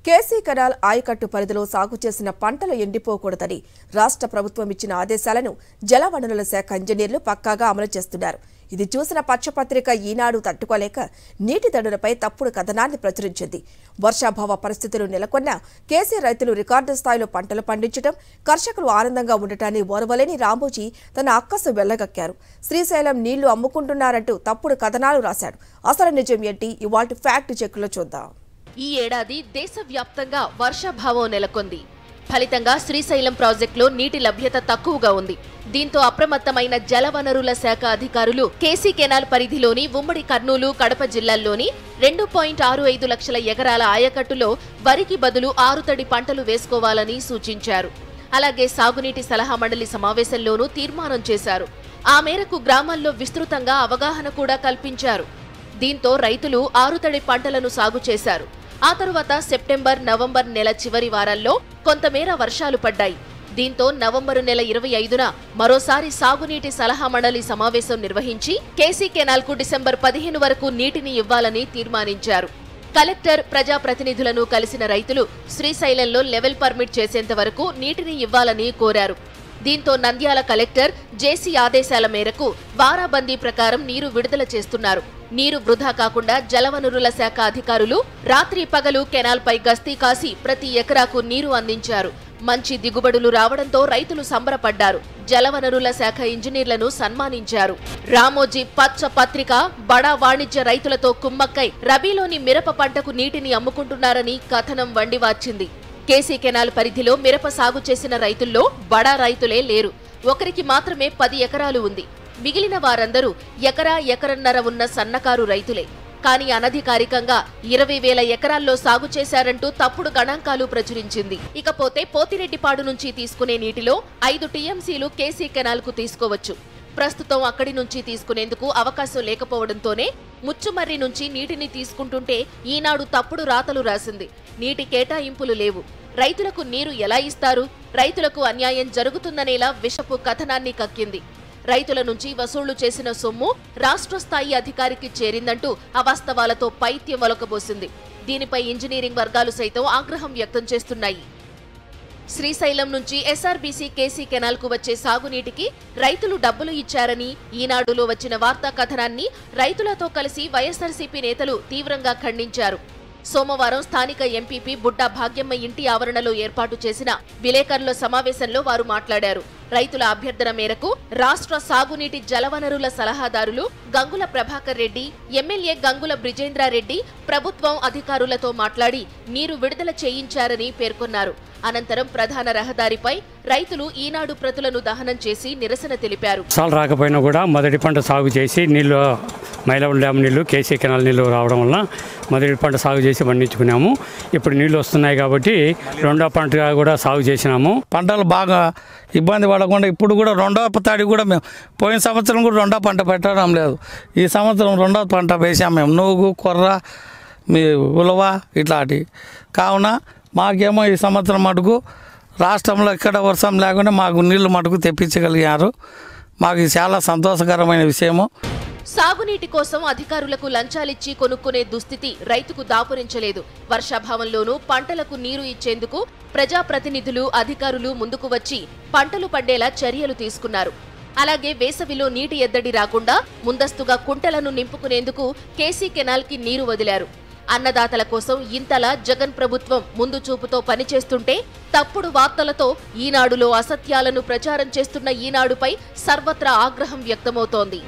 KC canal ఆయకట్టు పరిధిలో సాగు చేసిన పంటలు ఎండిపోకూడదని రాష్ట్ర ప్రభుత్వం ఇచ్చిన ఆదేశాలను జలవనరుల శాఖ ఇంజనీర్లు పక్కాగా అమలు చేస్తున్నారు. ఇది చూసిన పచ్చపత్రిక ఈనాడు తట్టుకోలేక నీటి దడులపై తప్పుడు కథనాన్ని ప్రచురించింది. వర్షాభావ పరిస్థితులు నెలకొన్న కేసీ రైతులు రికార్డు స్థాయిలో పంటలు పండించడం, కర్షకులు ఆనందంగా ఉండటాన్ని ఓర్వలేని రామోజీ తన అక్కసు వెళ్లగక్కారు. శ్రీశైలం నీళ్లు అమ్ముకుంటున్నారంటూ తప్పుడు కథనాలు రాశాడు. అసలు నిజం ఏంటి? ఇవాల్టి ఫ్యాక్ట్ చెక్లో చూద్దాం. ఈ ఏడాది దేశవ్యాప్తంగా వర్షాభావం నెలకొంది. ఫలితంగా శ్రీశైలం ప్రాజెక్టులో నీటి లభ్యత తక్కువగా ఉంది. దీంతో అప్రమత్తమైన జలవనరుల శాఖ అధికారులు కేసీ కెనాల్ పరిధిలోని ఉమ్మడి కర్నూలు, కడప జిల్లాల్లోని 2.65 లక్షల ఎకరాల ఆయకట్టులో వరికి బదులు ఆరుతడి పంటలు వేసుకోవాలని సూచించారు. అలాగే సాగునీటి సలహా మండలి సమావేశంలోనూ తీర్మానం చేశారు. ఆ మేరకు గ్రామాల్లో విస్తృతంగా అవగాహన కూడా కల్పించారు. దీంతో రైతులు ఆరుతడి పంటలను సాగు చేశారు. ఆ తరువాత సెప్టెంబర్, నవంబర్ నెల చివరి వారాల్లో కొంతమేర వర్షాలు పడ్డాయి. దీంతో నవంబరు నెల 25న మరోసారి సాగునీటి సలహా మండలి సమావేశం నిర్వహించి కేసీ కెనాల్కు డిసెంబర్ 15 వరకు నీటిని ఇవ్వాలని తీర్మానించారు. కలెక్టర్, ప్రజాప్రతినిధులను కలిసిన రైతులు శ్రీశైలంలో లెవెల్ పర్మిట్ చేసేంత వరకు నీటిని ఇవ్వాలని కోరారు. దీంతో నంద్యాల కలెక్టర్ జేసీ ఆదేశాల మేరకు వారాబందీ ప్రకారం నీరు విడుదల చేస్తున్నారు. నీరు వృధా కాకుండా జలవనరుల శాఖ అధికారులు రాత్రి పగలు కెనాల్పై గస్తీ కాసి ప్రతి ఎకరాకు నీరు అందించారు. మంచి దిగుబడులు రావడంతో రైతులు సంబరపడ్డారు. జలవనరుల శాఖ ఇంజనీర్లను సన్మానించారు. రామోజీ పచ్చ పత్రిక బడా వాణిజ్య రైతులతో కుమ్మక్కై రబీలోని మిరప పంటకు నీటిని అమ్ముకుంటున్నారని కథనం వండివార్చింది. కేసీ కెనాల్ పరిధిలో మిరప సాగు చేసిన రైతుల్లో బడా రైతులే లేరు. ఒకరికి మాత్రమే 10 ఎకరాలు ఉంది. మిగిలిన వారందరూ ఎకరన్నర ఉన్న సన్నకారు రైతులే. కానీ అనధికారికంగా 20,000 ఎకరాల్లో సాగు చేశారంటూ తప్పుడు గణాంకాలు ప్రచురించింది. ఇకపోతే పోతిరెడ్డిపాడు నుంచి తీసుకునే నీటిలో 5 టీఎంసీలు కేసీ కెనాల్కు తీసుకోవచ్చు. ప్రస్తుతం అక్కడి నుంచి తీసుకునేందుకు అవకాశం లేకపోవడంతోనే ముచ్చుమర్రి నుంచి నీటిని తీసుకుంటుంటే ఈనాడు తప్పుడు రాతలు రాసింది. నీటి కేటాయింపులు లేవు. రైతులకు నీరు ఎలా ఇస్తారు? రైతులకు అన్యాయం జరుగుతుందనేలా విషపు కథనాన్ని కక్కింది. రైతుల నుంచి వసూళ్లు చేసిన సొమ్ము రాష్ట్ర స్థాయి అధికారికి చేరిందంటూ అవాస్తవాలతో పైత్యం ఒలకబోసింది. దీనిపై ఇంజనీరింగ్ వర్గాలు సైతం ఆగ్రహం వ్యక్తం చేస్తున్నాయి. శ్రీశైలం నుంచి ఎస్ఆర్బీసీ కేసీ కెనాల్కు వచ్చే సాగునీటికి రైతులు డబ్బులు ఇచ్చారని ఈనాడులో వచ్చిన వార్తా కథనాన్ని రైతులతో కలిసి వైఎస్ఆర్సీపీ నేతలు తీవ్రంగా ఖండించారు. సోమవారం స్థానిక ఎంపీపీ బుడ్డా భాగ్యమ్మ ఇంటి ఆవరణలో ఏర్పాటు చేసిన విలేకరుల సమావేశంలో వారు మాట్లాడారు. రైతుల అభ్యర్థన మేరకు రాష్ట్ర సాగునీటి జలవనరుల సలహాదారులు గంగుల ప్రభాకర్ రెడ్డి, ఎమ్మెల్యే గంగుల బ్రిజేంద్రారెడ్డి ప్రభుత్వం అధికారులతో మాట్లాడి నీరు విడుదల చేయించారని పేర్కొన్నారు. అనంతరం ప్రధాన రహదారిపై రైతులు ఈనాడు ప్రతులను దహనం చేసి నిరసన తెలిపారు. వర్షాలు రాకపోయినా కూడా మొదటి పంట సాగు చేసి నీళ్లు మైలవరం డ్యామ్ నీళ్లు, కేసీ కెనాల్ నీళ్లు రావడం వల్ల మొదటి పంట సాగు చేసి పండించుకున్నాము. ఇప్పుడు నీళ్లు వస్తున్నాయి కాబట్టి రెండో పంటగా కూడా సాగు చేసినాము. పంటలు బాగా ఇబ్బంది పడకుండా ఇప్పుడు కూడా రెండో తాడి కూడా మేము పోయిన సంవత్సరం కూడా రెండో పంట పెట్టడం లేదు. ఈ సంవత్సరం రెండో పంట వేసాము మేము. నూగు, కొర్ర, మీ ఉలవ ఇట్లాంటివి. కావున మాకేమో ఈ సంవత్సరం మటుకు రాష్ట్రంలో ఎక్కడ వర్షం లేకుండా మాకు నీళ్లు మటుకు తెప్పించగలిగారు. మాకు చాలా సంతోషకరమైన విషయము. సాగునీటి కోసం అధికారులకు లంచాలిచ్చి కొనుక్కునే దుస్థితి రైతుకు దాపురించలేదు. వర్షాభావంలోనూ పంటలకు నీరు ఇచ్చేందుకు ప్రజాప్రతినిధులు, అధికారులు ముందుకు వచ్చి పంటలు పండేలా చర్యలు తీసుకున్నారు. అలాగే వేసవిలో నీటి ఎద్దడి రాకుండా ముందస్తుగా కుంటలను నింపుకునేందుకు కేసీ కెనాల్కి నీరు వదిలారు. అన్నదాతల కోసం ఇంతలా జగన్ ప్రభుత్వం ముందు చూపుతో పనిచేస్తుంటే తప్పుడు వార్తలతో ఈనాడులో అసత్యాలను ప్రచారం చేస్తున్న ఈనాడుపై సర్వత్రా ఆగ్రహం వ్యక్తమవుతోంది.